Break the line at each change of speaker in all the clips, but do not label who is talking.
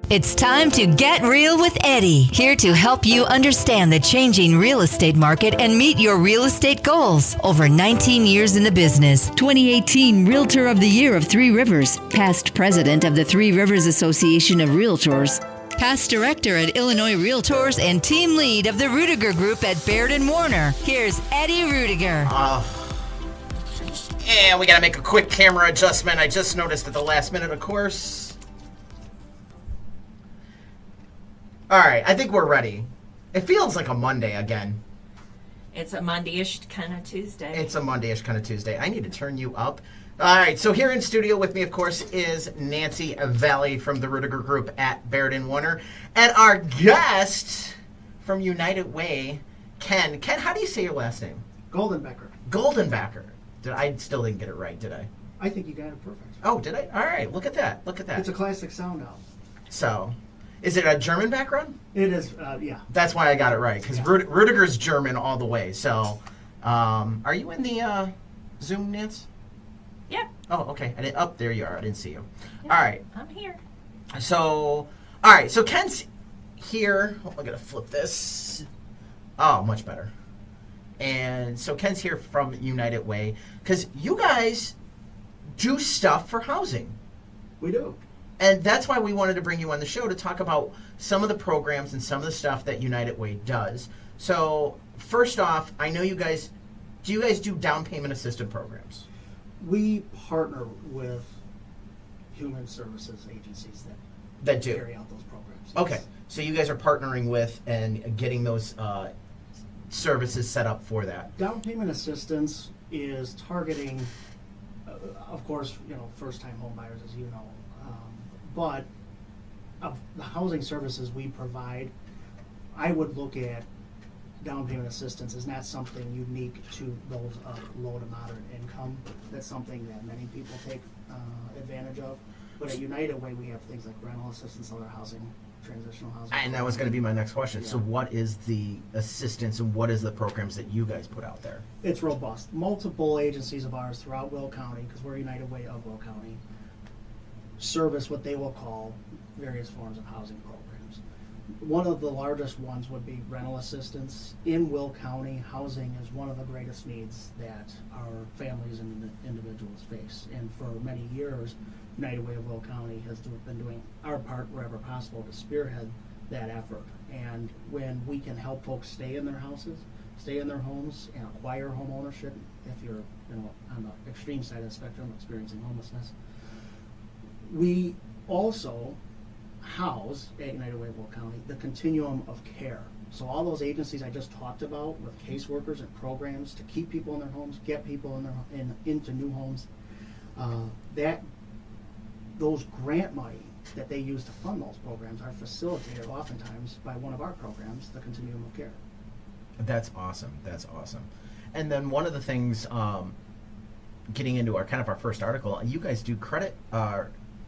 It's time to get real with Eddie, here to help you understand the changing real estate market and meet your real estate goals. Over 19 years in the business, 2018 Realtor of the Year of Three Rivers, past president of the Three Rivers Association of Realtors, past director at Illinois Realtors, and team lead of the Ruettiger Group at Baird Warner. Here's Eddie Ruettiger.
And we got to make a quick camera adjustment. I just noticed at the last minute, of course. All right, I think we're ready. It feels like a Monday again.
It's a Monday-ish kind of Tuesday.
It's a Monday-ish kind of Tuesday. I need to turn you up. All right, so here in studio with me, of course, is Nancy Vallee from the Ruettiger Group at Baird Warner. And our guest from United Way, Ken. Ken, how do you say your last name?
Goldenbecker.
Goldenbecker. I still didn't get it right, did I?
I think you got it perfect.
Oh, did I? All right, look at that. Look at that.
It's a classic sound out.
So, is it a German background?
It is, yeah.
That's why I got it right, because Ruettiger's German all the way. So, are you in the Zoom, Nance?
Yeah.
Oh, okay. There you are. I didn't see you.
Yeah,
all right.
I'm here.
So, all right. So Ken's here. Oh, I'm gonna flip this. Oh, much better. And so Ken's here from United Way, because you guys do stuff for housing.
We do.
And that's why we wanted to bring you on the show to talk about some of the programs and some of the stuff that United Way does. So, first off, I know you guys do down payment assistance programs?
We partner with human services agencies
that do
carry out those programs.
Okay.
Yes.
So you guys are partnering with and getting those services set up for that.
Down payment assistance is targeting, of course, first-time home buyers, as you know. But of the housing services we provide, I would look at down payment assistance as not something unique to those of low to moderate income. That's something that many people take advantage of. But at United Way, we have things like rental assistance, other housing, transitional housing.
And that was going to be my next question.
Yeah.
So what is the assistance and what is the programs that you guys put out there?
It's robust. Multiple agencies of ours throughout Will County, because we're United Way of Will County, service what they will call various forms of housing programs. One of the largest ones would be rental assistance. In Will County, housing is one of the greatest needs that our families and individuals face. And for many years, United Way of Will County has been doing our part wherever possible to spearhead that effort. And when we can help folks stay in their houses, stay in their homes, and acquire home ownership, if you're on the extreme side of the spectrum, experiencing homelessness, we also house at United Way of Will County the continuum of care. So all those agencies I just talked about with caseworkers and programs to keep people in their homes, get people into new homes, those grant money that they use to fund those programs are facilitated oftentimes by one of our programs, the continuum of care.
That's awesome. That's awesome. And then one of the things, getting into our first article, you guys do credit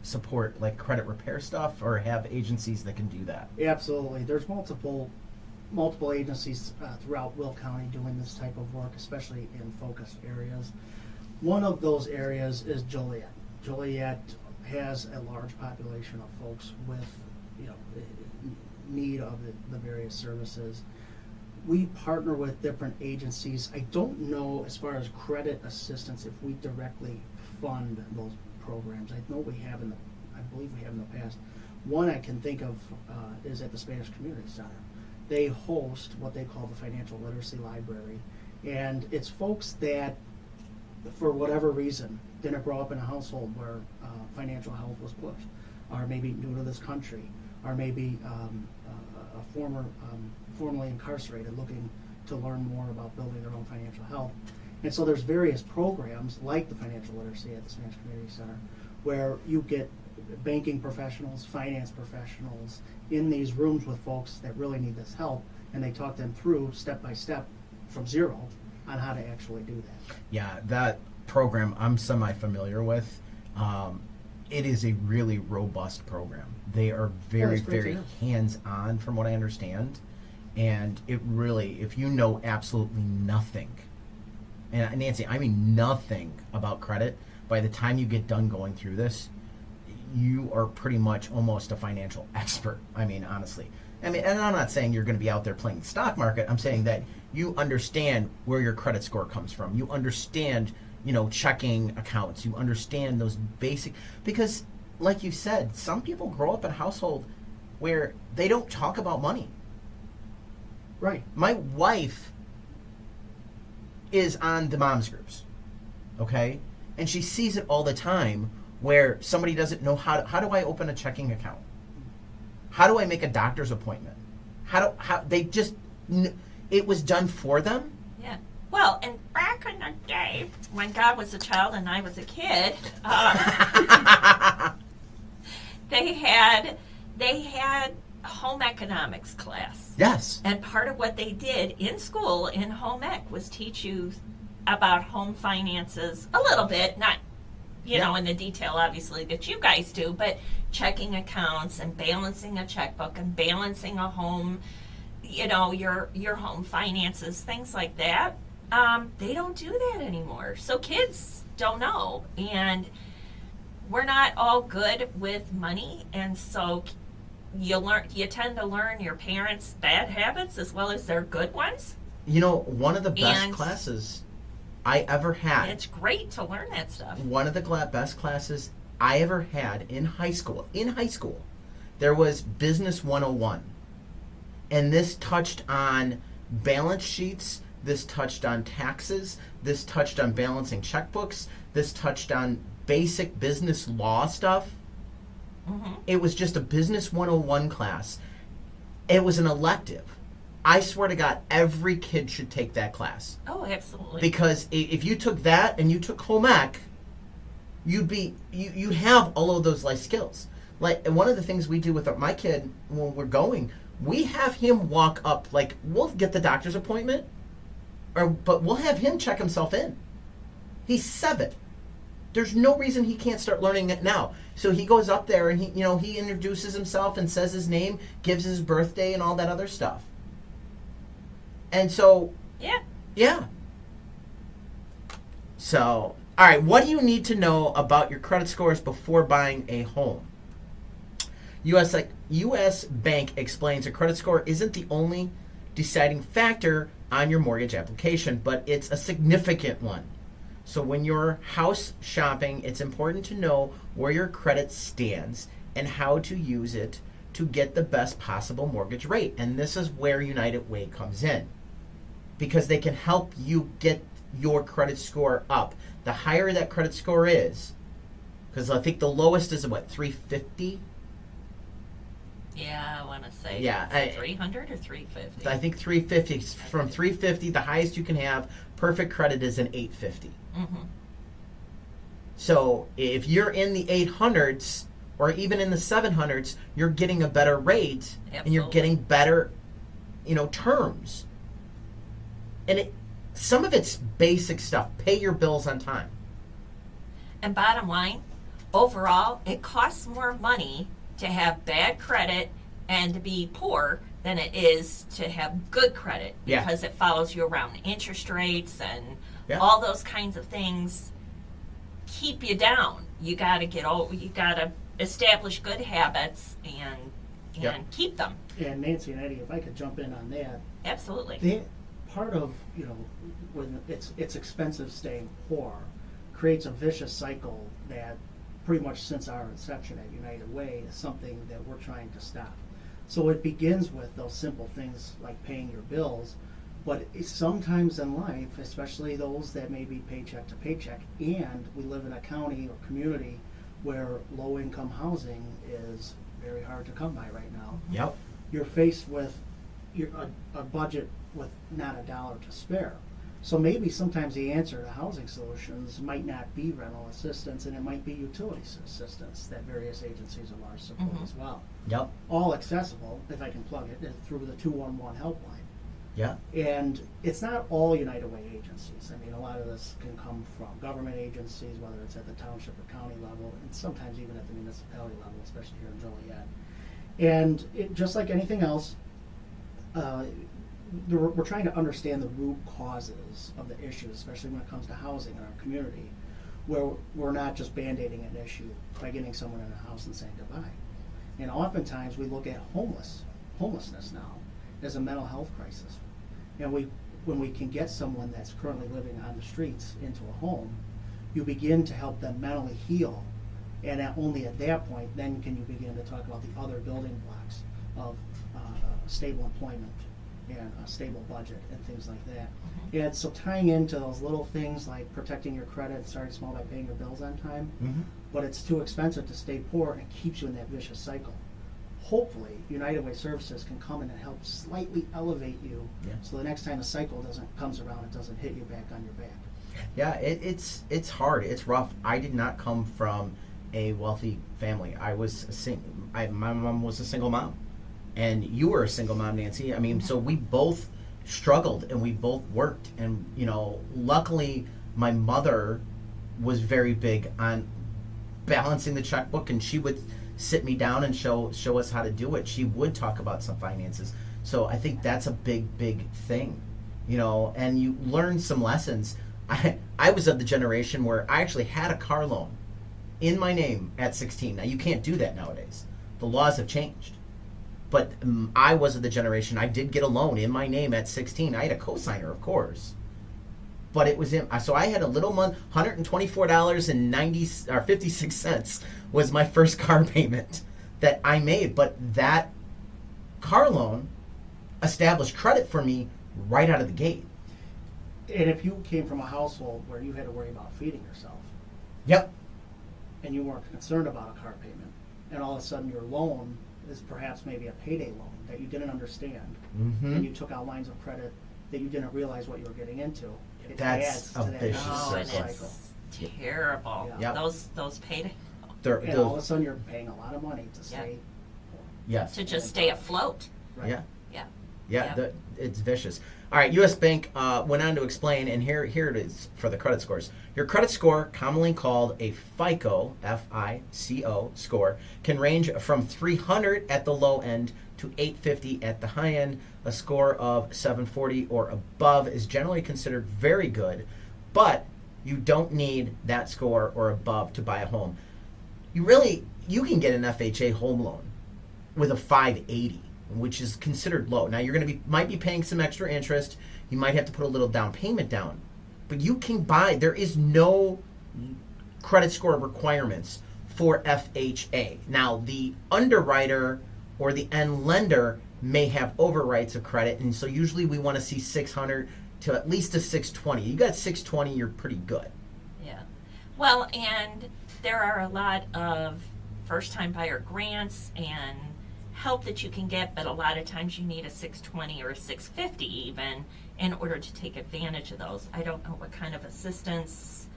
support, like credit repair stuff, or have agencies that can do that?
Absolutely. There's multiple agencies throughout Will County doing this type of work, especially in focused areas. One of those areas is Joliet. Joliet has a large population of folks with need of the various services. We partner with different agencies. I don't know, as far as credit assistance, if we directly fund those programs. I believe we have in the past. One I can think of is at the Spanish Community Center. They host what they call the Financial Literacy Library, and it's folks that, for whatever reason, didn't grow up in a household where financial health was pushed, or maybe new to this country, or maybe formerly incarcerated, looking to learn more about building their own financial health. And so there's various programs like the Financial Literacy at the Spanish Community Center where you get banking professionals, finance professionals in these rooms with folks that really need this help, and they talk them through step by step from zero on how to actually do that.
Yeah, that program I'm semi-familiar with. It is a really robust program. They are very, very hands-on from what I understand. And it really, if you know absolutely nothing, and Nancy, I mean nothing about credit, by the time you get done going through this, you are pretty much almost a financial expert. I mean, honestly. I mean, and I'm not saying you're going to be out there playing the stock market. I'm saying that you understand where your credit score comes from. You understand, checking accounts. You understand those basic, because like you said, some people grow up in a household where they don't talk about money.
Right.
My wife is on the moms groups, okay? And she sees it all the time where somebody doesn't know how do I open a checking account? How do I make a doctor's appointment? It was done for them.
Yeah. Well, and back in the day, when God was a child and I was a kid, they had home economics class.
Yes.
And part of what they did in school in home ec was teach you about home finances a little bit, not in the detail obviously that you guys do, but checking accounts and balancing a checkbook and balancing a home, your home finances, things like that. They don't do that anymore. So kids don't know, and we're not all good with money, and so you tend to learn your parents' bad habits as well as their good ones.
One of the best classes I ever had.
It's great to learn that stuff.
One of the best classes I ever had in high school. There was Business 101. And this touched on balance sheets. This touched on taxes. This touched on balancing checkbooks. This touched on basic business law stuff. Mm-hmm. It was just a Business 101 class. It was an elective. I swear to God, every kid should take that class.
Oh, absolutely.
Because if you took that and you took home ec, you'd have all of those life skills. Like, and one of the things we do with my kid when we're going, we have him walk up. Like, we'll get the doctor's appointment, but we'll have him check himself in. He's 7. There's no reason he can't start learning it now. So he goes up there and he introduces himself and says his name, gives his birthday and all that other stuff. And so, yeah. So, all right, what do you need to know about your credit scores before buying a home? U.S. Bank explains a credit score isn't the only deciding factor on your mortgage application, but it's a significant one. So when you're house shopping, it's important to know where your credit stands and how to use it to get the best possible mortgage rate. And this is where United Way comes in, because they can help you get your credit score up. The higher that credit score is, because I think the lowest is 350?
Yeah, I want to say 300 or 350.
I think 350. From 350, the highest you can have, perfect credit is an 850. Mm-hmm. So if you're in the 800s or even in the 700s, you're getting a better rate. Absolutely. And you're getting better, terms. And some of it's basic stuff. Pay your bills on time.
And bottom line, overall, it costs more money to have bad credit and to be poor than it is to have good credit, because it follows you around. Interest rates and all those kinds of things keep you down. You got to establish good habits and keep them.
And Nancy and Eddie, if I could jump in on that.
Absolutely.
Part of, when it's expensive staying poor creates a vicious cycle that pretty much since our inception at United Way is something that we're trying to stop. So it begins with those simple things like paying your bills, but sometimes in life, especially those that may be paycheck to paycheck, and we live in a county or community where low-income housing is very hard to come by right now.
Yep.
You're faced with a budget with not a dollar to spare. So maybe sometimes the answer to housing solutions might not be rental assistance, and it might be utility assistance that various agencies of ours support as well.
Yep.
All accessible, if I can plug it, through the 211 helpline.
Yeah.
And it's not all United Way agencies. I mean, a lot of this can come from government agencies, whether it's at the township or county level, and sometimes even at the municipality level, especially here in Joliet. And just like anything else, we're trying to understand the root causes of the issues, especially when it comes to housing in our community. where we're not just band-aiding an issue by getting someone in a house and saying goodbye. And oftentimes we look at homelessness now as a mental health crisis. And when we can get someone that's currently living on the streets into a home, you begin to help them mentally heal. And only at that point, then can you begin to talk about the other building blocks of stable employment and a stable budget and things like that. And so tying into those little things like protecting your credit, starting small by paying your bills on time, but it's too expensive to stay poor and keeps you in that vicious cycle. Hopefully, United Way Services can come in and help slightly elevate you, so the next time the cycle comes around, it doesn't hit you back on your back.
Yeah, it's hard. It's rough. I did not come from a wealthy family. I was my mom was a single mom, and you were a single mom, Nancy. I mean, so we both struggled and we both worked, and luckily my mother was very big on balancing the checkbook, and she would sit me down and show us how to do it. She would talk about some finances. So I think that's a big thing, and you learn some lessons. I was of the generation where I actually had a car loan in my name at 16. Now you can't do that nowadays. The laws have changed. But I was of the generation, I did get a loan in my name at 16. I had a cosigner, of course. But it was so I had a little month, $124.56 was my first car payment that I made. But that car loan established credit for me right out of the gate.
And if you came from a household where you had to worry about feeding yourself,
yep,
and you weren't concerned about a car payment, and all of a sudden your loan is perhaps maybe a payday loan that you didn't understand, and you took out lines of credit that you didn't realize what you were getting into.
That's a vicious
and
cycle.
it's terrible.
Yeah.
Those payday
And all of a sudden you're paying a lot of money to stay poor.
Yes.
to just stay afloat.
Right.
Yeah.
Yeah.
Yeah, it's vicious. All right, U.S. Bank went on to explain, and here it is for the credit scores. Your credit score, commonly called a FICO, F-I-C-O score, can range from 300 at the low end to 850 at the high end. A score of 740 or above is generally considered very good, but you don't need that score or above to buy a home. You can get an FHA home loan with a 580. Which is considered low. Now you're might be paying some extra interest. You might have to put a little down payment down, but you can buy. There is no credit score requirements for FHA. Now the underwriter or the end lender may have overrights of credit, and so usually we want to see 600 to at least a 620. You got 620, you're pretty good.
Yeah. Well, and there are a lot of first-time buyer grants and help that you can get, but a lot of times you need a 620 or a 650 even in order to take advantage of those. I don't know what kind of assistance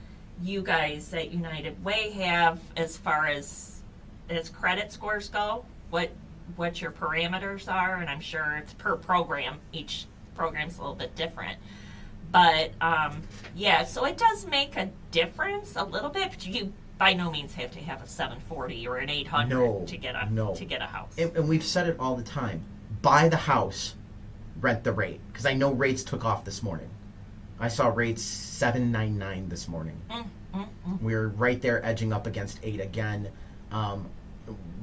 you guys at United Way have as far as credit scores go, what your parameters are, and I'm sure it's per program. Each program's a little bit different. But so it does make a difference a little bit, but you by no means have to have a 740 or an 800 to get a house.
And we've said it all the time. Buy the house, rent the rate. Because I know rates took off this morning. I saw rates 7.99 this morning. We're right there edging up against 8 again.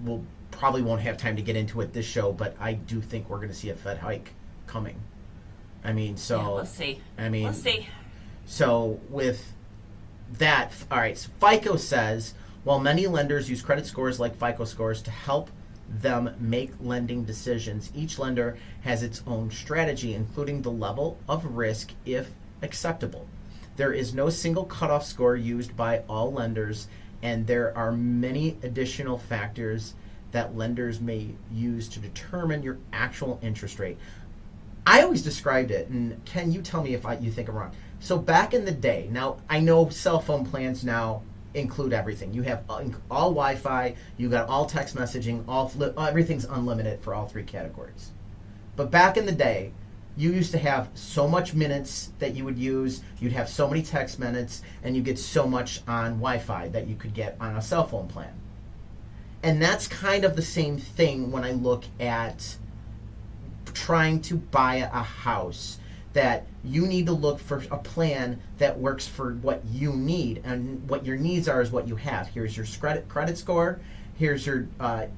We'll probably won't have time to get into it this show, but I do think we're going to see a Fed hike coming. I mean,
we'll see. We'll see.
So with that, all right, so FICO says, while many lenders use credit scores like FICO scores to help them make lending decisions, each lender has its own strategy, including the level of risk if acceptable. There is no single cutoff score used by all lenders, and there are many additional factors that lenders may use to determine your actual interest rate. I always described it, and Ken, you tell me if you think I'm wrong. So back in the day, now I know cell phone plans now include everything. You have all Wi-Fi, you got all text messaging, everything's unlimited for all three categories. But back in the day, you used to have so much minutes that you would use, you'd have so many text minutes, and you get so much on Wi-Fi that you could get on a cell phone plan. And that's kind of the same thing when I look at trying to buy a house. that you need to look for a plan that works for what you need, and what your needs are is what you have. Here's your credit score. Here's your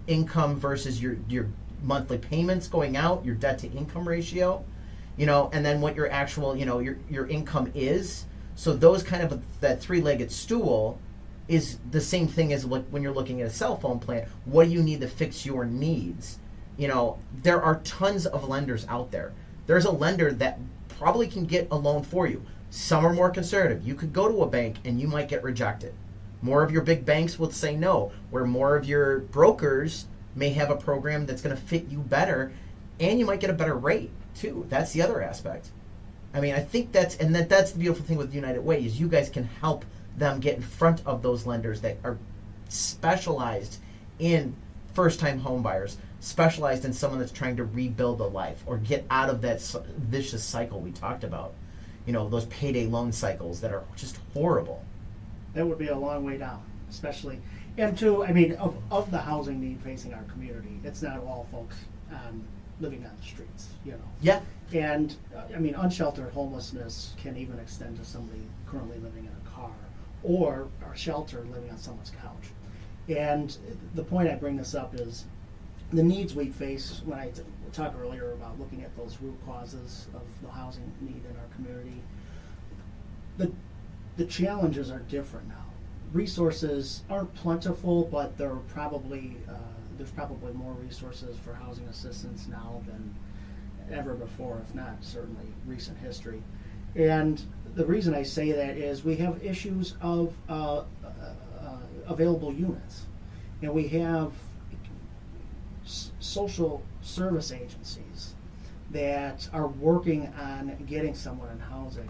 income versus your monthly payments going out, your debt to income ratio, and then what your actual, your income is. So those kind of that three-legged stool is the same thing as when you're looking at a cell phone plan. What do you need to fix your needs? There are tons of lenders out there. There's a lender that probably can get a loan for you. Some are more conservative. You could go to a bank and you might get rejected. More of your big banks will say no, where more of your brokers may have a program that's going to fit you better, and you might get a better rate too. That's the other aspect. I mean, I think that's the beautiful thing with United Way is you guys can help them get in front of those lenders that are specialized in first-time home buyers, specialized in someone that's trying to rebuild a life or get out of that vicious cycle we talked about. Those payday loan cycles that are just horrible.
That would be a long way down, especially. And two, I mean, of the housing need facing our community, it's not all folks living on the streets,
Yeah.
And, I mean, unsheltered homelessness can even extend to somebody currently living in a car or sheltered living on someone's couch. And the point I bring this up is the needs we face when I talked earlier about looking at those root causes of the housing need in our community. The challenges are different now. Resources aren't plentiful, but there's probably more resources for housing assistance now than ever before, if not certainly recent history. And the reason I say that is we have issues of available units, and we have social service agencies that are working on getting someone in housing,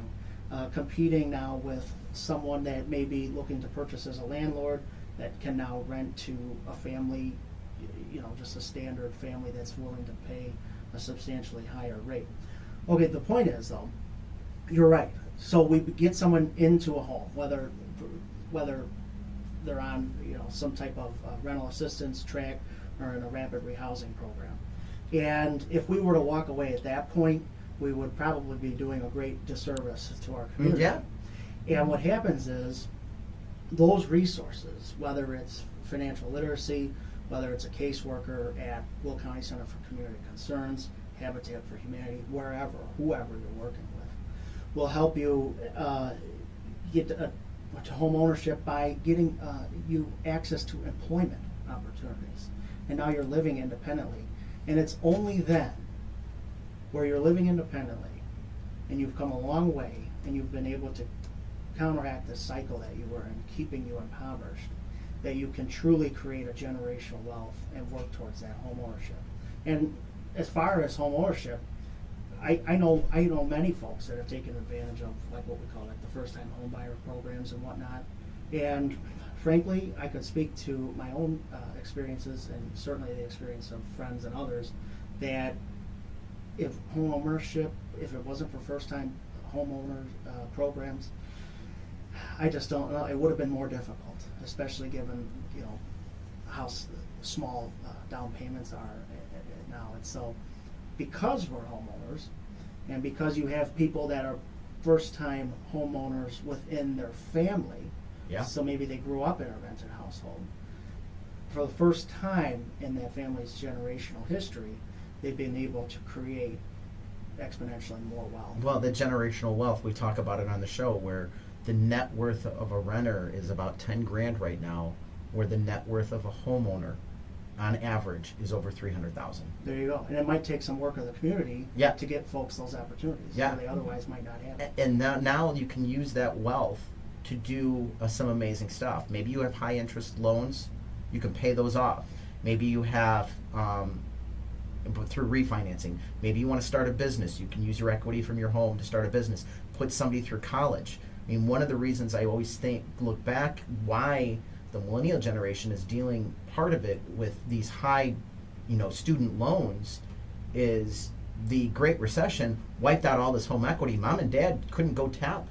competing now with someone that may be looking to purchase as a landlord that can now rent to a family, just a standard family that's willing to pay a substantially higher rate. Okay, the point is though, you're right. So we get someone into a home, whether they're on some type of rental assistance track or in a rapid rehousing program. And if we were to walk away at that point, we would probably be doing a great disservice to our community.
Yeah.
And what happens is those resources, whether it's financial literacy, whether it's a caseworker at Will County Center for Community Concerns, Habitat for Humanity, whoever you're working with, will help you get to home ownership by getting you access to employment opportunities. And now you're living independently. And it's only then, where you're living independently, and you've come a long way, and you've been able to counteract the cycle that you were in, keeping you impoverished, that you can truly create a generational wealth and work towards that home ownership. And as far as home ownership, I know many folks that have taken advantage of what we call the first-time home buyer programs and whatnot. And frankly, I could speak to my own experiences and certainly the experience of friends and others that if home ownership, if it wasn't for first-time homeowner programs, I just don't know. It would have been more difficult, especially given how small down payments are now. And so, because we're homeowners, and because you have people that are first-time homeowners within their family, so maybe they grew up in a rented household. For the first time in that family's generational history, they've been able to create exponentially more wealth.
Well, the generational wealth, we talk about it on the show, where the net worth of a renter is about 10 grand right now, where the net worth of a homeowner on average is over 300,000.
There you go. And it might take some work of the community
Yeah.
to get folks those opportunities.
Yeah.
So they otherwise might not have it.
And now you can use that wealth to do some amazing stuff. Maybe you have high interest loans, you can pay those off. Maybe you have through refinancing. Maybe you want to start a business. You can use your equity from your home to start a business. Put somebody through college. I mean, one of the reasons I always look back why the millennial generation is dealing part of it with these high, student loans is the Great Recession wiped out all this home equity. Mom and dad couldn't go tap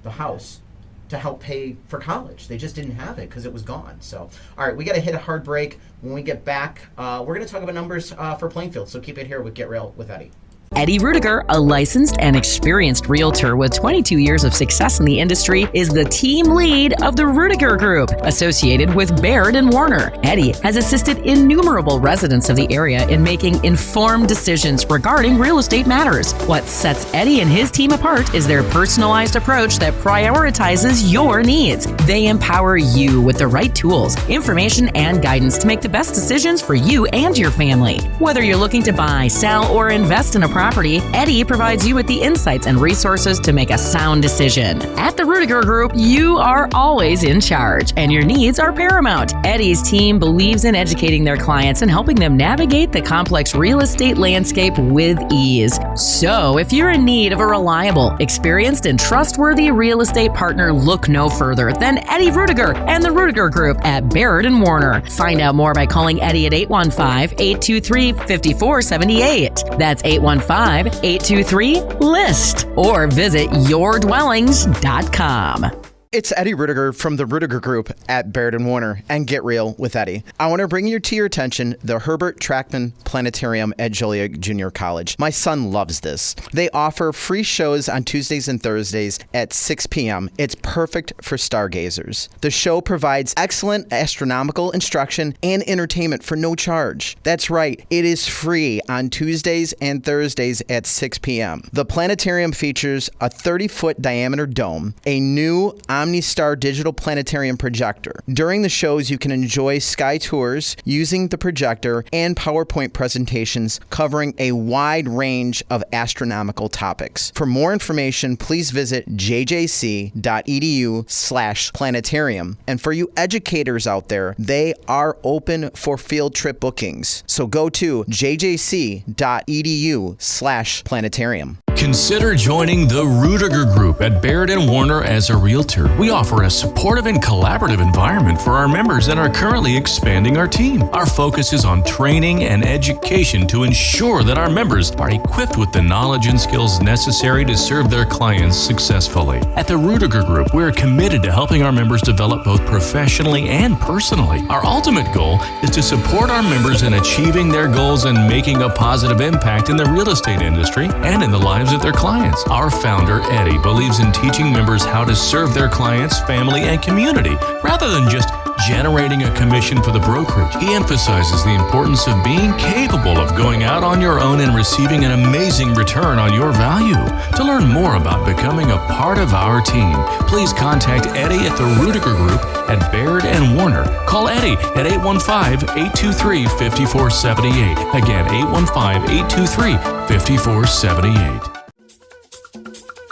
the house to help pay for college. They just didn't have it because it was gone. So, all right, we got to hit a hard break. When we get back, we're going to talk about numbers for Plainfield. So keep it here with Get Real with Eddie.
Eddie Ruettiger, a licensed and experienced realtor with 22 years of success in the industry, is the team lead of the Ruettiger Group, associated with Baird Warner. Eddie has assisted innumerable residents of the area in making informed decisions regarding real estate matters. What sets Eddie and his team apart is their personalized approach that prioritizes your needs. They empower you with the right tools, information, and guidance to make the best decisions for you and your family. Whether you're looking to buy, sell, or invest in a property, Eddie provides you with the insights and resources to make a sound decision. At the Ruettiger Group, you are always in charge, and your needs are paramount. Eddie's team believes in educating their clients and helping them navigate the complex real estate landscape with ease. So, if you're in need of a reliable, experienced, and trustworthy real estate partner, look no further than Eddie Ruettiger and the Ruettiger Group at Baird Warner. Find out more by calling Eddie at 815-823-5478. That's 815-823-LIST. Or visit yourdwellings.com.
It's Eddie Ruettiger from the Ruettiger Group at Baird Warner and Get Real with Eddie. I want to bring to your attention the Herbert Trackman Planetarium at Joliet Junior College. My son loves this. They offer free shows on Tuesdays and Thursdays at 6 p.m. It's perfect for stargazers. The show provides excellent astronomical instruction and entertainment for no charge. That's right, it is free on Tuesdays and Thursdays at 6 p.m. The planetarium features a 30-foot diameter dome, a new OmniStar digital planetarium projector. During the shows, you can enjoy sky tours using the projector and PowerPoint presentations covering a wide range of astronomical topics. For more information, please visit jjc.edu/planetarium. And for you educators out there, they are open for field trip bookings. So go to jjc.edu/planetarium.
Consider joining the Ruettiger Group at Baird Warner as a realtor. We offer a supportive and collaborative environment for our members and are currently expanding our team. Our focus is on training and education to ensure that our members are equipped with the knowledge and skills necessary to serve their clients successfully. At the Ruettiger Group, we are committed to helping our members develop both professionally and personally. Our ultimate goal is to support our members in achieving their goals and making a positive impact in the real estate industry and in the lives of their clients. Our founder, Eddie, believes in teaching members how to serve their clients, family, and community, rather than just generating a commission for the brokerage. He emphasizes the importance of being capable of going out on your own and receiving an amazing return on your value. To learn more about becoming a part of our team, please contact Eddie at the Ruettiger Group at Baird Warner. Call Eddie at 815-823-5478. Again, 815-823-5478.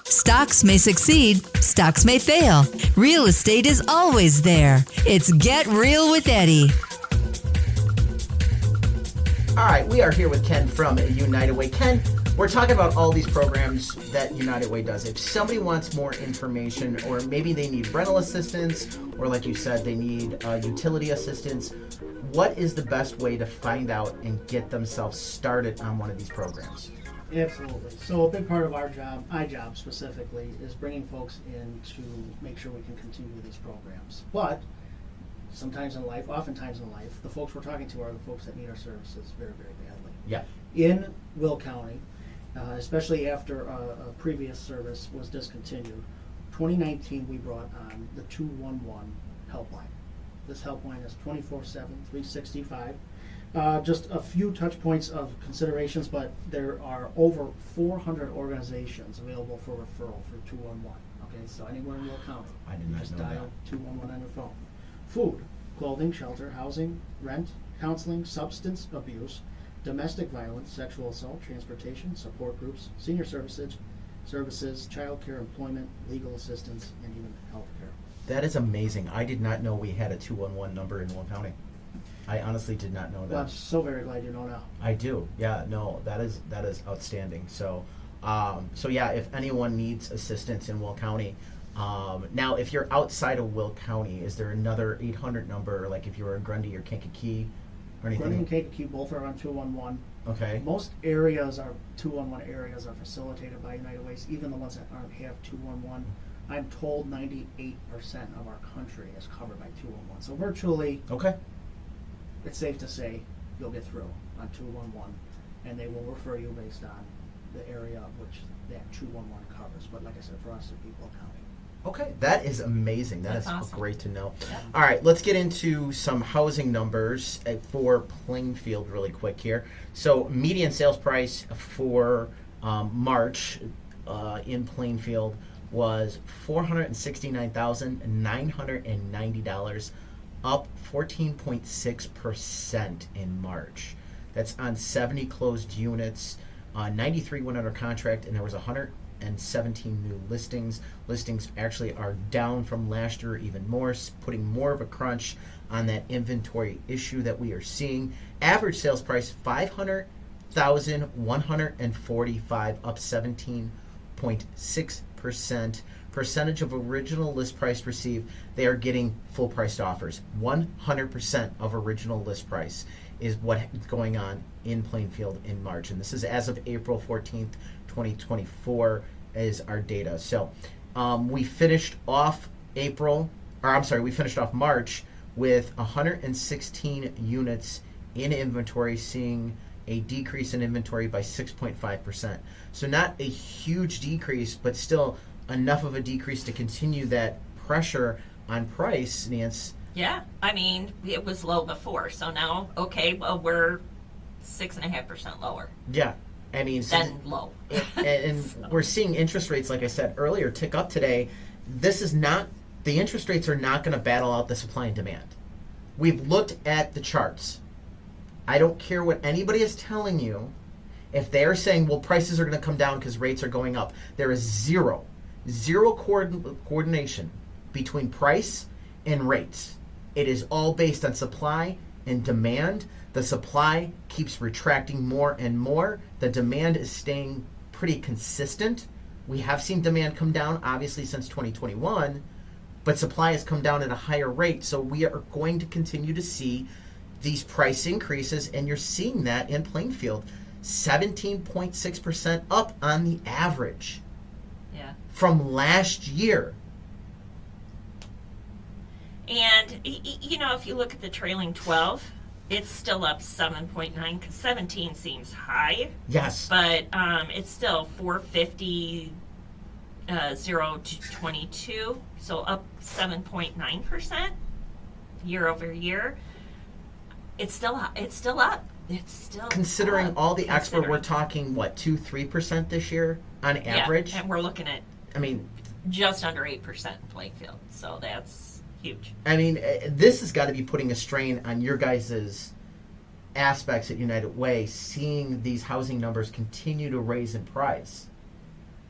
Stocks may succeed, stocks may fail. Real estate is always there. It's Get Real with Eddie.
All right, we are here with Ken from United Way. Ken, we're talking about all these programs that United Way does. If somebody wants more information, or maybe they need rental assistance, or like you said, they need utility assistance, what is the best way to find out and get themselves started on one of these programs?
Absolutely. So a big part of our job, my job specifically, is bringing folks in to make sure we can continue these programs. But oftentimes in life, the folks we're talking to are the folks that need our services very, very badly.
Yeah.
In Will County, especially after a previous service was discontinued, 2019 we brought on the 211 helpline. This helpline is 24/7, 365. Just a few touch points of considerations, but there are over 400 organizations available for referral through 211. Okay, so anywhere in Will County,
I did
you
not
just
know
dial 211 on your phone. Food, clothing, shelter, housing, rent, counseling, substance abuse, domestic violence, sexual assault, transportation, support groups, senior services, child care, employment, legal assistance, and even health care.
That is amazing. I did not know we had a 211 number in Will County. I honestly did not know that.
Well, I'm so very glad you know now.
I do. Yeah, no, that is outstanding. So, yeah, if anyone needs assistance in Will County, now if you're outside of Will County, is there another 800 number, like if you were in Grundy or Kankakee or anything?
Grundy and Kankakee both are on 211.
Okay.
Most areas are 211 areas are facilitated by United Ways, even the ones that aren't have 211. I'm told 98% of our country is covered by 211. So virtually,
Okay.
it's safe to say you'll get through on 211, and they will refer you based on the area which that 211 covers. But like I said, for us, it'd be Will County.
Okay, that is amazing. That
That's
is
awesome.
great to know.
Yeah.
All right, let's get into some housing numbers for Plainfield really quick here. So median sales price for March in Plainfield was $469,990, up 14.6% in March. That's on 70 closed units. 93 went under contract, and there was 117 new listings. Listings actually are down from last year even more, putting more of a crunch on that inventory issue that we are seeing. Average sales price $500,145, up 17.6%. Percentage of original list price received, they are getting full priced offers. 100% of original list price is what's going on in Plainfield in March. And this is as of April 14th, 2024 is our data. So we finished off March with 116 units in inventory, seeing a decrease in inventory by 6.5%. So not a huge decrease, but still enough of a decrease to continue that pressure on price, Nance.
Yeah, I mean, it was low before, so now, okay, well, we're 6.5% lower
Yeah. I mean,
than low.
and we're seeing interest rates, like I said earlier, tick up today. This is not, the interest rates are not going to battle out the supply and demand. We've looked at the charts. I don't care what anybody is telling you. If they're saying, well, prices are going to come down because rates are going up, there is zero coordination between price and rates. It is all based on supply and demand. The supply keeps retracting more and more. The demand is staying pretty consistent. We have seen demand come down, obviously, since 2021, but supply has come down at a higher rate. So we are going to continue to see these price increases, and you're seeing that in Plainfield. 17.6% up on the average
Yeah.
from last year.
And, you know, if you look at the trailing 12, it's still up 7.9 because 17 seems high,
Yes.
but it's still 450, 0 to 22, so up 7.9% year over year. It's still up. It's still
Considering
up,
all the export, we're
considering.
talking, 2-3% this year on average?
Yeah, and we're looking at
I mean,
just under 8% in Plainfield, so that's huge.
This has got to be putting a strain on your guys' aspects at United Way, seeing these housing numbers continue to raise in price.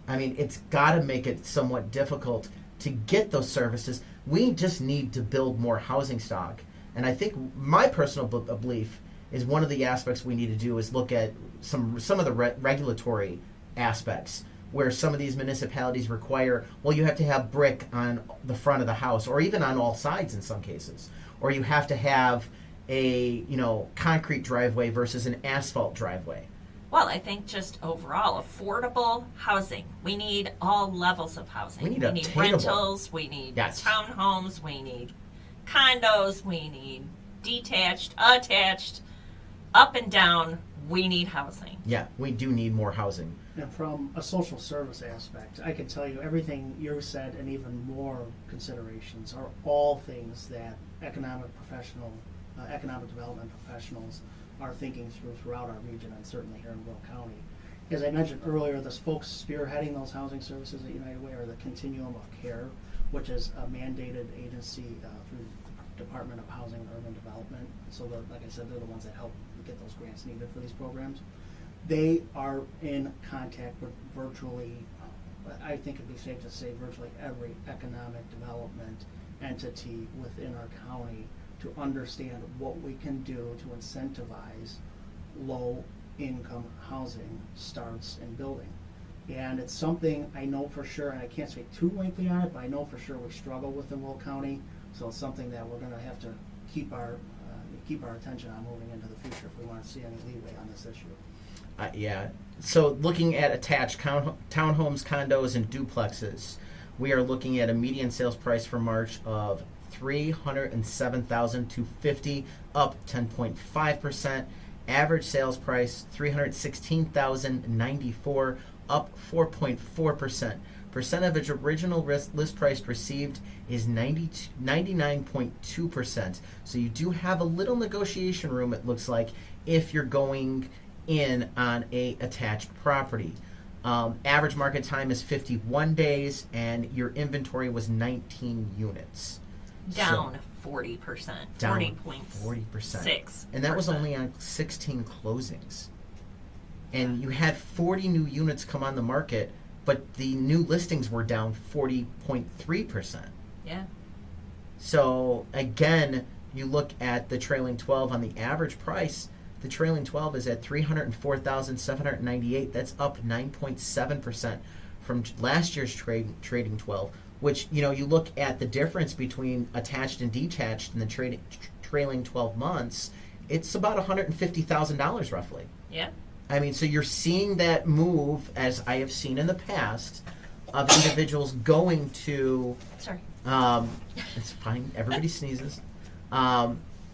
I mean, it's got to make it somewhat difficult to get those services. We just need to build more housing stock. And I think my personal belief is one of the aspects we need to do is look at some of the regulatory aspects, where some of these municipalities require, well, you have to have brick on the front of the house, or even on all sides in some cases, or you have to have a concrete driveway versus an asphalt driveway.
Well, I think just overall affordable housing. We need all levels of housing.
We need obtainable.
Rentals. We need
Yes.
townhomes. We need condos. We need detached, attached, up and down. We need housing.
Yeah, we do need more housing.
And from a social service aspect, I can tell you everything you said and even more considerations are all things that economic development professionals are thinking throughout our region, and certainly here in Will County. As I mentioned earlier, the folks spearheading those housing services at United Way are the Continuum of Care, which is a mandated agency through the Department of Housing and Urban Development. So, like I said, they're the ones that help get those grants needed for these programs. They are in contact with virtually, I think it'd be safe to say, virtually every economic development entity within our county to understand what we can do to incentivize low-income housing starts and building. And it's something I know for sure, and I can't speak too lengthy on it, but I know for sure we struggle with in Will County. So it's something that we're going to have to keep our attention on moving into the future if we want to see any leeway on this issue.
Yeah. So looking at attached townhomes, condos, and duplexes, we are looking at a median sales price for March of $307,250, up 10.5%. Average sales price $316,094, up 4.4%. Percentage of original list price received is 99.2%. So you do have a little negotiation room, it looks like, if you're going in on a attached property. Average market time is 51 days, and your inventory was 19 units.
Down 40%.
Down
40.6%.
40%. And that was only on 16 closings. And you had 40 new units come on the market, but the new listings were down 40.3%.
Yeah.
So again, you look at the trailing 12 on the average price. The trailing 12 is at $304,798. That's up 9.7% from last year's trading 12. Which, you know, you look at the difference between attached and detached in the trailing 12 months. It's about $150,000 roughly.
Yeah.
I mean, so you're seeing that move, as I have seen in the past, of individuals going to.
Sorry.
It's fine. Everybody sneezes.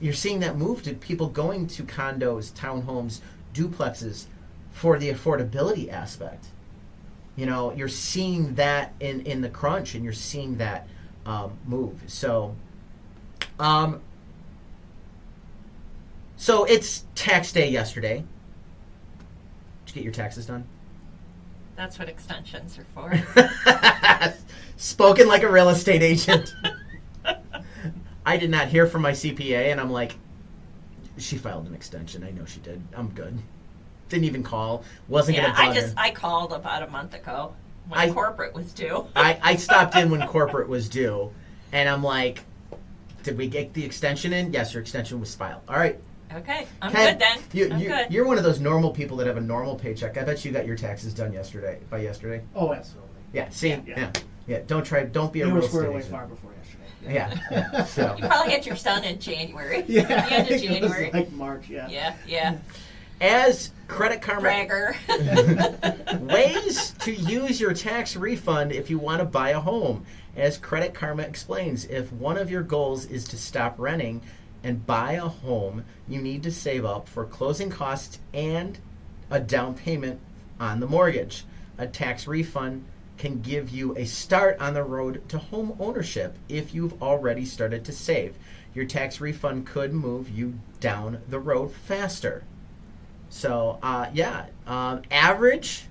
You're seeing that move to people going to condos, townhomes, duplexes for the affordability aspect. You know, you're seeing that in the crunch, and you're seeing that move. So it's tax day yesterday. Did you get your taxes done?
That's what extensions are for.
Spoken like a real estate agent. I did not hear from my CPA, and I'm like, she filed an extension. I know she did. I'm good. Didn't even call. Wasn't going to bother.
I called about a month ago when corporate was due.
I stopped in when corporate was due, and I'm like, did we get the extension in? Yes, your extension was filed. All right.
Okay, I'm
Ken,
good then. I'm good.
You're one of those normal people that have a normal paycheck. I bet you got your taxes done by yesterday.
Oh, absolutely.
Yeah, see? Yeah. Don't be a
You
real
were
estate
squared away
agent.
far before yesterday.
Yeah. So.
You probably had yours done in January.
Yeah.
The end of
It
January.
was like March, yeah.
Yeah.
As Credit Karma
Bragger.
ways to use your tax refund if you want to buy a home. As Credit Karma explains, if one of your goals is to stop renting and buy a home, you need to save up for closing costs and a down payment on the mortgage. A tax refund can give you a start on the road to home ownership if you've already started to save. Your tax refund could move you down the road faster. So, average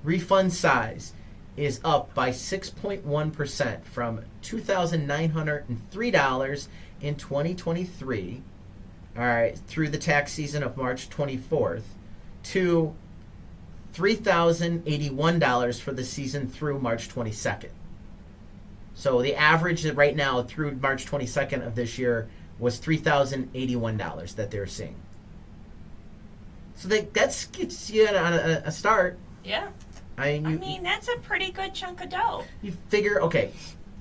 refund size is up by 6.1% from $2,903 in 2023, all right, through the tax season of March 24th, to $3,081 for the season through March 22nd. So the average right now through March 22nd of this year was $3,081 that they're seeing. So that gets you on a start.
Yeah.
I
mean, that's a pretty good chunk of dough.
You figure, okay,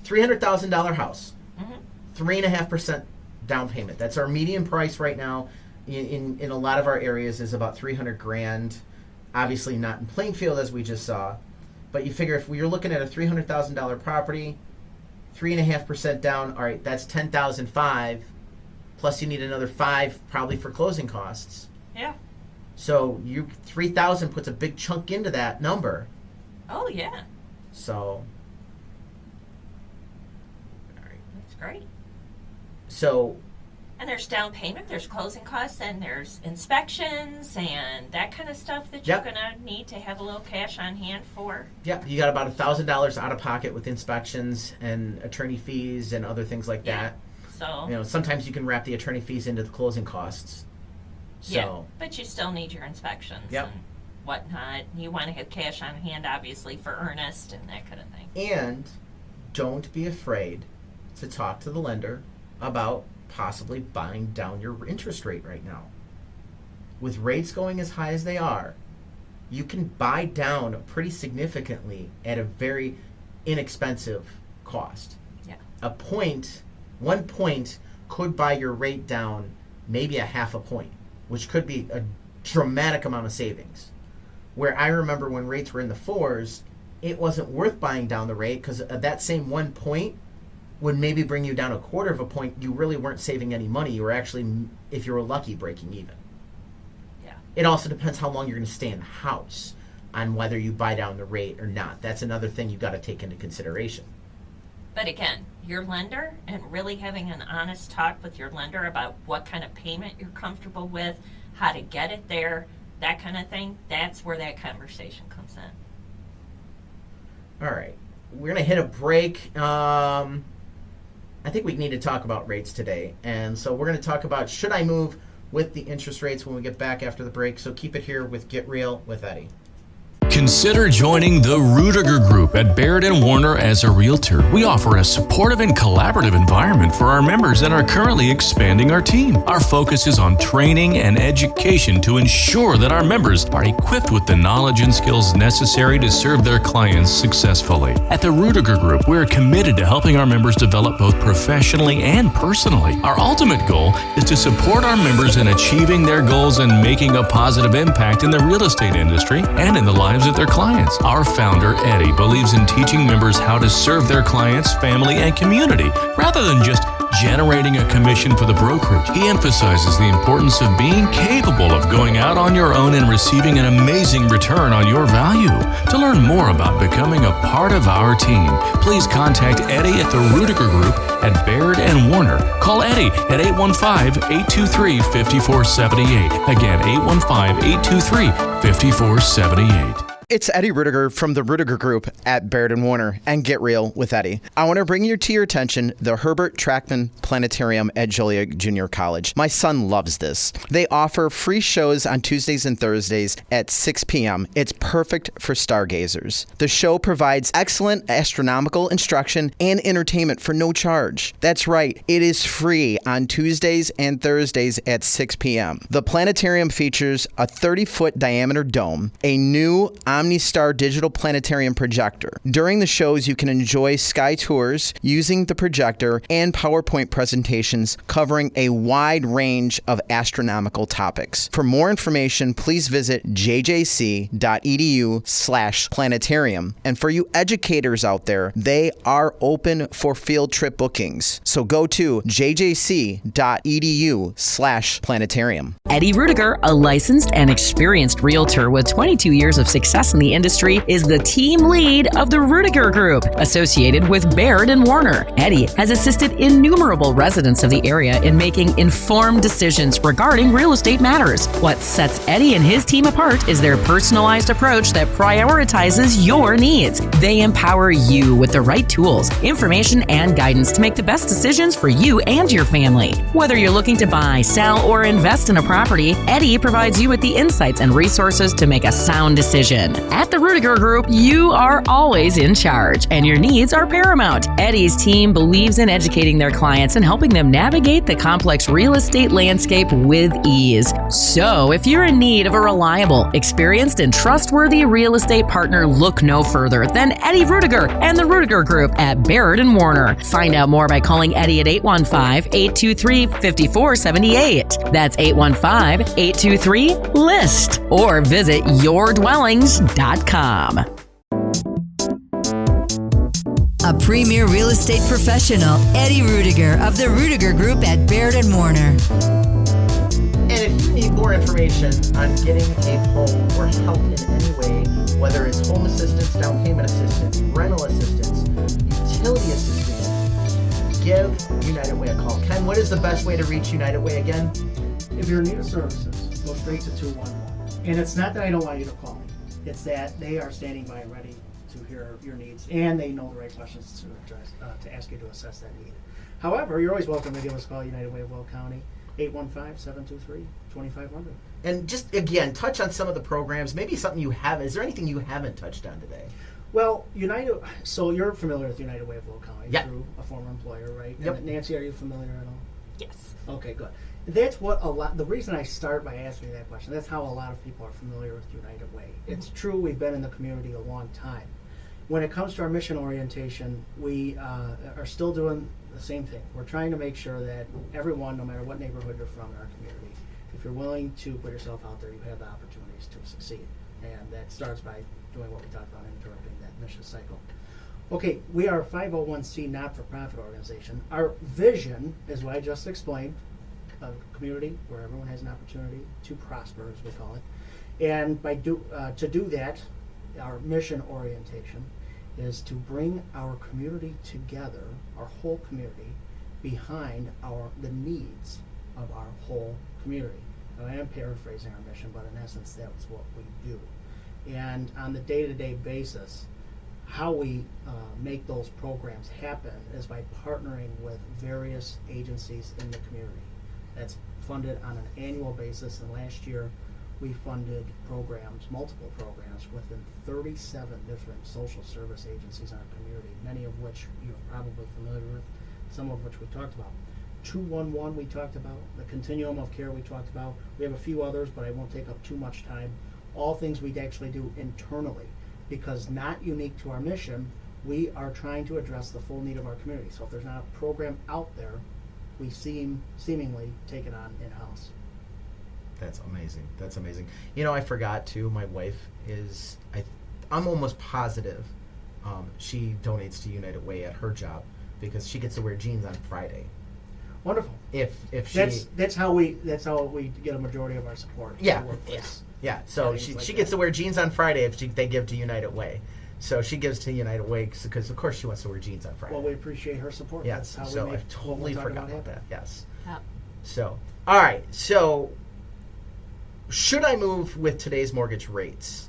$300,000 house,
Mm-hmm.
3.5% down payment. That's our median price right now in a lot of our areas is about $300,000. Obviously not in Plainfield as we just saw, but you figure if you're looking at a $300,000 property, 3.5% down. All right, that's $10,500. Plus you need another $500 probably for closing costs.
Yeah.
So you $3,000 puts a big chunk into that number.
Oh yeah.
So, all right.
That's great.
So.
And there's down payment, there's closing costs, and there's inspections and that kind of stuff that you're going to need to have a little cash on hand for.
Yeah, you got about $1,000 out of pocket with inspections and attorney fees and other things like that.
So.
Sometimes you can wrap the attorney fees into the closing costs. So.
Yeah, but you still need your inspections
Yep.
and whatnot. You want to have cash on hand, obviously, for earnest and that kind of thing.
And don't be afraid to talk to the lender about possibly buying down your interest rate right now. With rates going as high as they are, you can buy down pretty significantly at a very inexpensive cost.
Yeah.
1 point could buy your rate down maybe a 0.5 point, which could be a dramatic amount of savings. Where I remember when rates were in the 4s, it wasn't worth buying down the rate because that same 1 point would maybe bring you down 1/4 of a point. You really weren't saving any money. You were actually, if you were lucky, breaking even. It also depends how long you're going to stay in the house on whether you buy down the rate or not. That's another thing you've got to take into consideration.
But again, your lender, and really having an honest talk with your lender about what kind of payment you're comfortable with, how to get it there, that kind of thing, that's where that conversation comes in.
All right. We're going to hit a break. I think we need to talk about rates today. And so we're going to talk about, should I move with the interest rates when we get back after the break? So keep it here with Get Real with Eddie.
Consider joining the Ruettiger Group at Baird Warner as a realtor. We offer a supportive and collaborative environment for our members and are currently expanding our team. Our focus is on training and education to ensure that our members are equipped with the knowledge and skills necessary to serve their clients successfully. At the Ruettiger Group, we are committed to helping our members develop both professionally and personally. Our ultimate goal is to support our members in achieving their goals and making a positive impact in the real estate industry and in the lives of their clients. Our founder, Eddie, believes in teaching members how to serve their clients, family, and community, rather than just generating a commission for the brokerage. He emphasizes the importance of being capable of going out on your own and receiving an amazing return on your value. To learn more about becoming a part of our team, please contact Eddie at the Ruettiger Group at Baird Warner. Call Eddie at 815-823-5478. Again, 815-823-5478.
It's Eddie Ruettiger from the Ruettiger Group at Baird Warner and Get Real with Eddie. I want to bring to your attention the Herbert Trackman Planetarium at Joliet Junior College. My son loves this. They offer free shows on Tuesdays and Thursdays at 6 p.m. It's perfect for stargazers. The show provides excellent astronomical instruction and entertainment for no charge. That's right, it is free on Tuesdays and Thursdays at 6 p.m. The planetarium features a 30-foot diameter dome, a new OmniStar digital planetarium projector. During the shows, you can enjoy sky tours using the projector and PowerPoint presentations covering a wide range of astronomical topics. For more information, please visit jjc.edu/planetarium. And for you educators out there, they are open for field trip bookings. So go to jjc.edu/planetarium.
Eddie Ruettiger, a licensed and experienced realtor with 22 years of success in the industry, is the team lead of the Ruettiger Group, associated with Baird Warner. Eddie has assisted innumerable residents of the area in making informed decisions regarding real estate matters. What sets Eddie and his team apart is their personalized approach that prioritizes your needs. They empower you with the right tools, information, and guidance to make the best decisions for you and your family. Whether you're looking to buy, sell, or invest in a property, Eddie provides you with the insights and resources to make a sound decision. At the Ruettiger Group, you are always in charge, and your needs are paramount. Eddie's team believes in educating their clients and helping them navigate the complex real estate landscape with ease. So, if you're in need of a reliable, experienced, and trustworthy real estate partner, look no further than Eddie Ruettiger and the Ruettiger Group at Baird Warner. Find out more by calling Eddie at 815-823-5478. That's 815-823-LIST. Or visit yourdwellings.com.
A premier real estate professional, Eddie Ruettiger of the Ruettiger Group at Baird Warner.
And if you need more information on getting a home or help in any way, whether it's home assistance, down payment assistance, rental assistance, utility assistance, give United Way a call. Ken, what is the best way to reach United Way again?
If you're in need of services, go straight to 211. And it's not that I don't want you to call me. It's that they are standing by ready to hear your needs, and they know the right questions to address, to ask you to assess that need. However, you're always welcome to give us a call, United Way of Will County, 815-723-2500.
And just, again, touch on some of the programs, maybe something you haven't. Is there anything you haven't touched on today?
Well, so you're familiar with United Way of Will County
Yep.
through a former employer, right?
Yep.
And Nancy, are you familiar at all?
Yes.
Okay, good. That's what the reason I start by asking you that question, that's how a lot of people are familiar with United Way. It's true, we've been in the community a long time. When it comes to our mission orientation, we are still doing the same thing. We're trying to make sure that everyone, no matter what neighborhood you're from in our community, if you're willing to put yourself out there, you have the opportunities to succeed. And that starts by doing what we talked about, interrupting that vicious cycle. Okay, we are a 501c not-for-profit organization. Our vision is what I just explained. a community where everyone has an opportunity to prosper, as we call it. And to do that, our mission orientation is to bring our community together, our whole community, behind the needs of our whole community. Now, I am paraphrasing our mission, but in essence, that's what we do. And on the day-to-day basis, how we make those programs happen is by partnering with various agencies in the community. That's funded on an annual basis, and last year we funded multiple programs within 37 different social service agencies in our community, many of which you're probably familiar with, some of which we talked about. 211 we talked about, the continuum of care we talked about. We have a few others, but I won't take up too much time. All things we actually do internally, because not unique to our mission, we are trying to address the full need of our community. So if there's not a program out there, we seemingly take it on in-house.
That's amazing. That's amazing. You know, I forgot too, my wife is, I'm almost positive she donates to United Way at her job because she gets to wear jeans on Friday.
Wonderful.
If she
that's how we get a majority of our support.
Yeah,
in the workplace.
yeah. So she gets to wear jeans on Friday if they give to United Way. So she gives to United Way because of course she wants to wear jeans on Friday.
Well, we appreciate her support.
Yes.
That's how
So
we make
I totally forgot about that. Yes.
Yep.
So all right. So should I move with today's mortgage rates?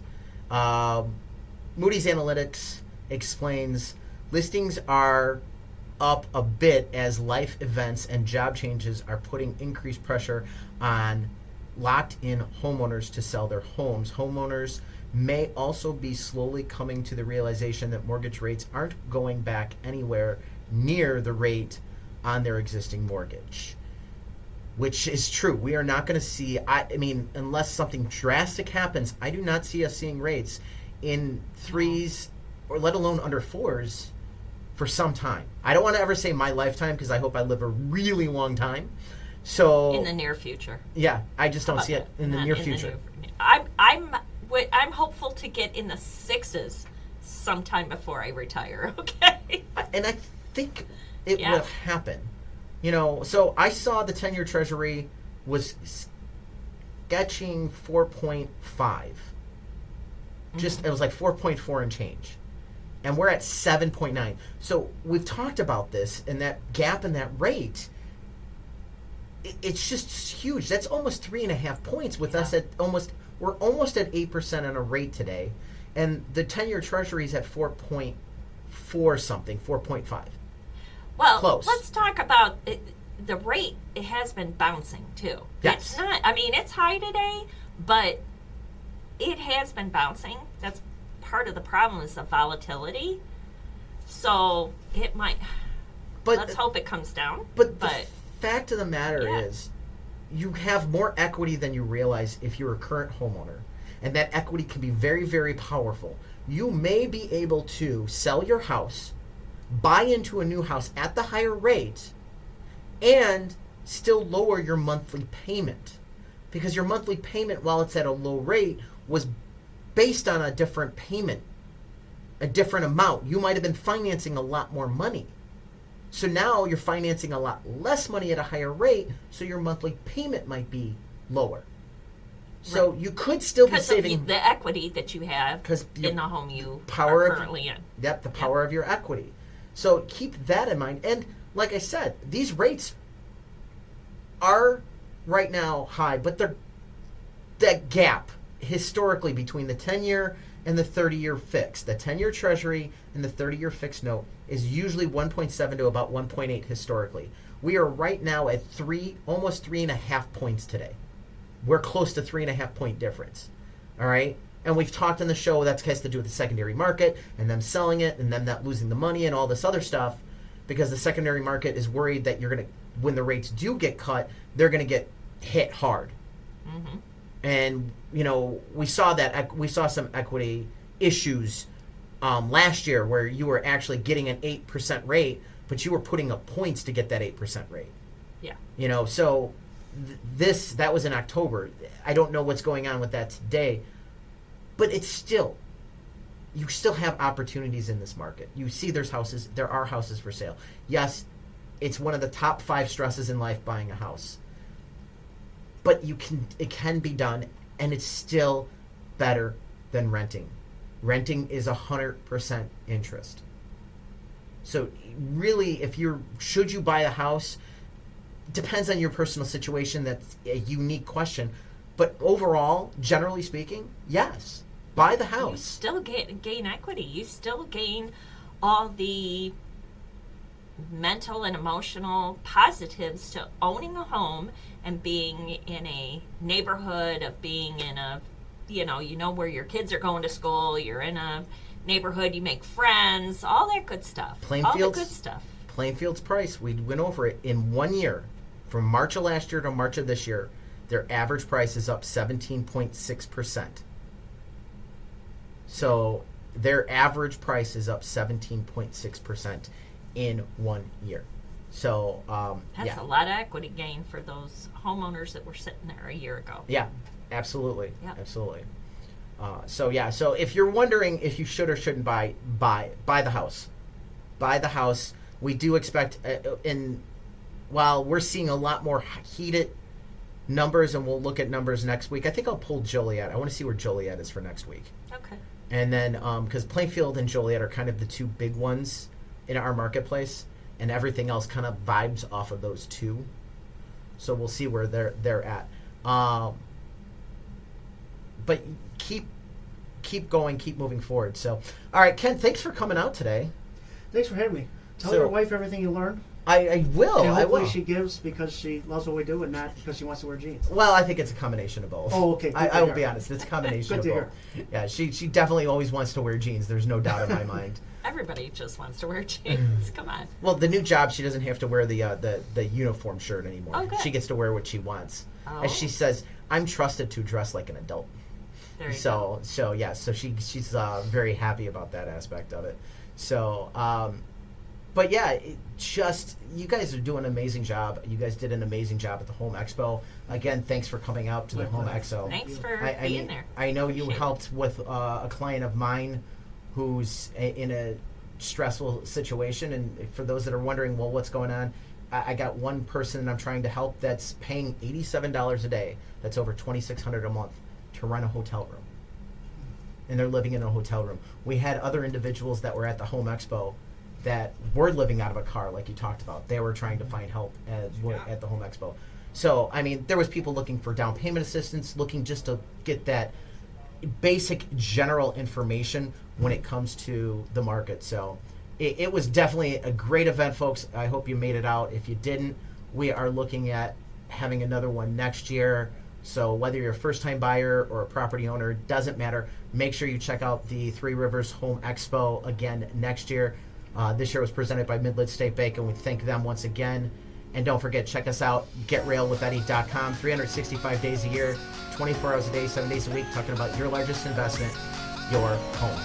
Moody's Analytics explains listings are up a bit as life events and job changes are putting increased pressure on locked-in homeowners to sell their homes. Homeowners may also be slowly coming to the realization that mortgage rates aren't going back anywhere near the rate on their existing mortgage, which is true. We are not going to see, I mean, unless something drastic happens, I do not see us seeing rates in 3s or let alone under 4s for some time. I don't want to ever say my lifetime because I hope I live a really long time. So
In the near future.
Yeah, I just don't see it in the near future.
I'm hopeful to get in the 6s sometime before I retire. Okay.
And I think it will happen. You know, so I saw the 10-year Treasury was sketching 4.5. Just it was like 4.4 and change. And we're at 7.9. So we've talked about this, and that gap in that rate, it's just huge. That's almost 3.5 points with us at we're almost at 8% on a rate today. And the 10-year Treasury is at 4.4 something, 4.5.
Well,
Close.
Let's talk about it. The rate. It has been bouncing too.
Yes.
It's not. I mean, it's high today, but it has been bouncing. That's part of the problem is the volatility. So it might.
But
let's hope it comes down.
But the fact of the matter
Yeah.
is, you have more equity than you realize if you're a current homeowner, and that equity can be very, very powerful. You may be able to sell your house, buy into a new house at the higher rate, and still lower your monthly payment. Because your monthly payment, while it's at a low rate, was based on a different payment, a different amount. You might have been financing a lot more money. So now you're financing a lot less money at a higher rate, so your monthly payment might be lower. So you could still be saving
of the equity that you have in the home you are currently in.
Yep, the power of your equity. So keep that in mind. And like I said, these rates are right now high, but they're that gap historically between the 10-year and the 30-year fix, the 10-year Treasury and the 30-year fixed note is usually 1.7 to about 1.8 historically. We are right now at almost 3.5 points today. We're close to 3.5 point difference. All right? And we've talked on the show that has to do with the secondary market and them selling it and them not losing the money and all this other stuff because the secondary market is worried that when the rates do get cut, they're going to get hit hard. Mm-hmm. And, you know, we saw some equity issues last year where you were actually getting an 8% rate, but you were putting up points to get that 8% rate.
Yeah.
You know, so that was in October. I don't know what's going on with that today, but you still have opportunities in this market. You see there are houses for sale. Yes, it's one of the top 5 stresses in life buying a house. but it can be done, and it's still better than renting. Renting is 100% interest. So really, should you buy a house? Depends on your personal situation. That's a unique question. But overall, generally speaking, yes. Buy the house.
You still gain equity. You still gain all the mental and emotional positives to owning a home and being in a neighborhood, of being in a, you know where your kids are going to school, you're in a neighborhood, you make friends, all that good stuff. All the good stuff.
Plainfield's price, we went over it in 1 year. From March of last year to March of this year, their average price is up 17.6%. So their average price is up 17.6% in 1 year. So
that's a lot of equity gain for those homeowners that were sitting there a year ago.
Yeah, absolutely.
Yeah.
Absolutely. So if you're wondering if you should or shouldn't buy the house. Buy the house. We do expect, while we're seeing a lot more heated numbers, and we'll look at numbers next week. I think I'll pull Joliet. I want to see where Joliet is for next week.
Okay.
And then, because Plainfield and Joliet are kind of the two big ones in our marketplace, and everything else kind of vibes off of those two. So we'll see where they're at. But keep going, keep moving forward. So, all right, Ken, thanks for coming out today.
Thanks for having me. Tell your wife everything you learned.
I will.
And hopefully
I will.
she gives because she loves what we do and not because she wants to wear jeans.
Well, I think it's a combination of both.
Oh, okay.
I will be honest. It's a combination
Good
of
to
both. Yeah, she definitely always wants to wear jeans. There's no doubt in my mind.
Everybody just wants to wear jeans. Come on.
Well, the new job, she doesn't have to wear the uniform shirt anymore.
Oh, good.
She gets to wear what she wants.
Oh.
As she says, I'm trusted to dress like an adult.
There you go.
So she's very happy about that aspect of it. So, but yeah, you guys are doing an amazing job. You guys did an amazing job at the Home Expo. Again, thanks for coming out to the Home Expo.
Thanks for
I
being there.
I know you helped with a client of mine who's in a stressful situation. And for those that are wondering, well, what's going on? I got one person I'm trying to help that's paying $87 a day. That's over $2,600 a month to rent a hotel room. And they're living in a hotel room. We had other individuals that were at the Home Expo that were living out of a car, like you talked about. They were trying to find help at the Home Expo. So, I mean, there was people looking for down payment assistance, looking just to get that basic general information when it comes to the market. So it was definitely a great event, folks. I hope you made it out. If you didn't, we are looking at having another one next year. So whether you're a first-time buyer or a property owner, doesn't matter. Make sure you check out the Three Rivers Home Expo again next year. This year was presented by Midland State Bank, and we thank them once again. And don't forget, check us out, GetRealWithEddie.com, 365 days a year, 24 hours a day, 7 days a week, talking about your largest investment, your home.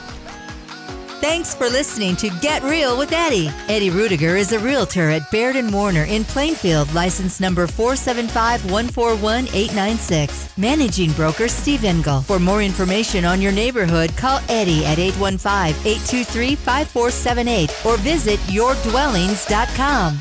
Thanks for listening to Get Real with Eddie. Eddie Ruettiger is a realtor at Baird Warner in Plainfield, license number 475141896. Managing broker Steve Engel. For more information on your neighborhood, call Eddie at 815-823-5478 or visit yourdwellings.com.